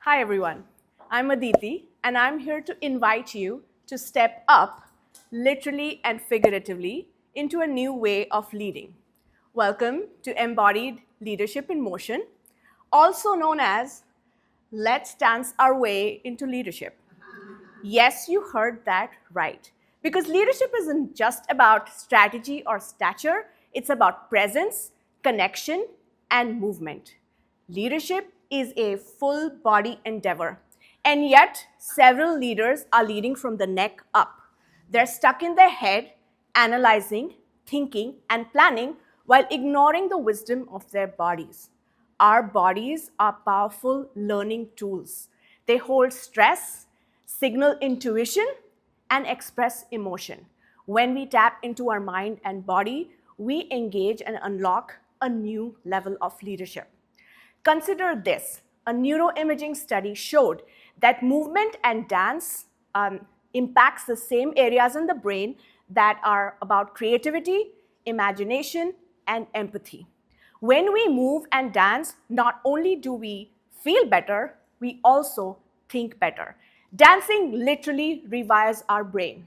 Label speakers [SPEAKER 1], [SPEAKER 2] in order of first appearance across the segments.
[SPEAKER 1] Hi everyone, I'm Aditi and I'm here to invite you to step up, literally and figuratively, into a new way of leading. Welcome to Embodied Leadership in Motion, also known as Let's Dance Our Way into Leadership. Yes, you heard that right. Because leadership isn't just about strategy or stature, it's about presence, connection, and movement. Leadership is a full body endeavor. And yet, several leaders are leading from the neck up. They're stuck in their head, analyzing, thinking, and planning while ignoring the wisdom of their bodies. Our bodies are powerful learning tools. They hold stress, signal intuition, and express emotion. When we tap into our mind and body, we engage and unlock a new level of leadership. Consider this. A neuroimaging study showed that movement and dance impacts the same areas in the brain that are about creativity, imagination, and empathy. When we move and dance, not only do we feel better, we also think better. Dancing literally rewires our brain.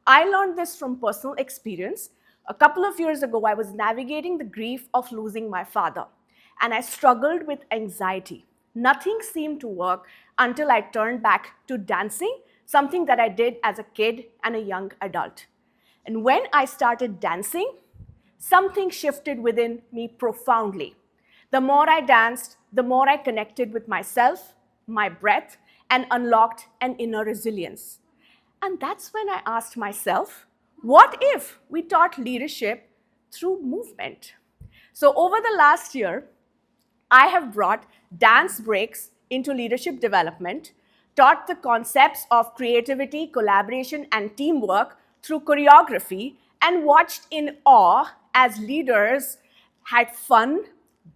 [SPEAKER 1] I learned this from personal experience. A couple of years ago, I was navigating the grief of losing my father, and I struggled with anxiety. Nothing seemed to work until I turned back to dancing, something that I did as a kid and a young adult. And when I started dancing, something shifted within me profoundly. The more I danced, the more I connected with myself, my breath, and unlocked an inner resilience. And that's when I asked myself, what if we taught leadership through movement? So, over the last year, I have brought dance breaks into leadership development, taught the concepts of creativity, collaboration, and teamwork through choreography, and watched in awe as leaders had fun,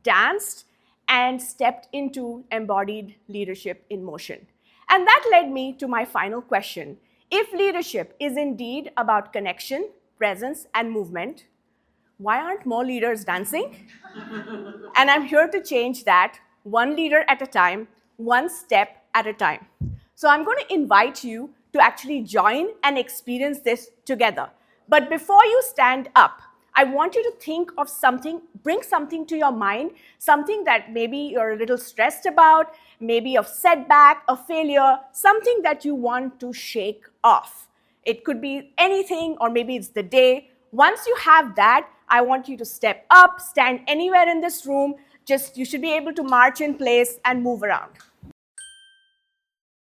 [SPEAKER 1] danced, and stepped into embodied leadership in motion. And that led me to my final question. If leadership is indeed about connection, presence, and movement, why aren't more leaders dancing? And I'm here to change that one leader at a time, one step at a time. So I'm going to invite you to actually join and experience this together. But before you stand up, I want you to think of something, bring something to your mind, something that maybe you're a little stressed about, maybe a setback, a failure, something that you want to shake off. It could be anything, or maybe it's the day. Once you have that, I want you to step up, stand anywhere in this room. Just you should be able to march in place and move around.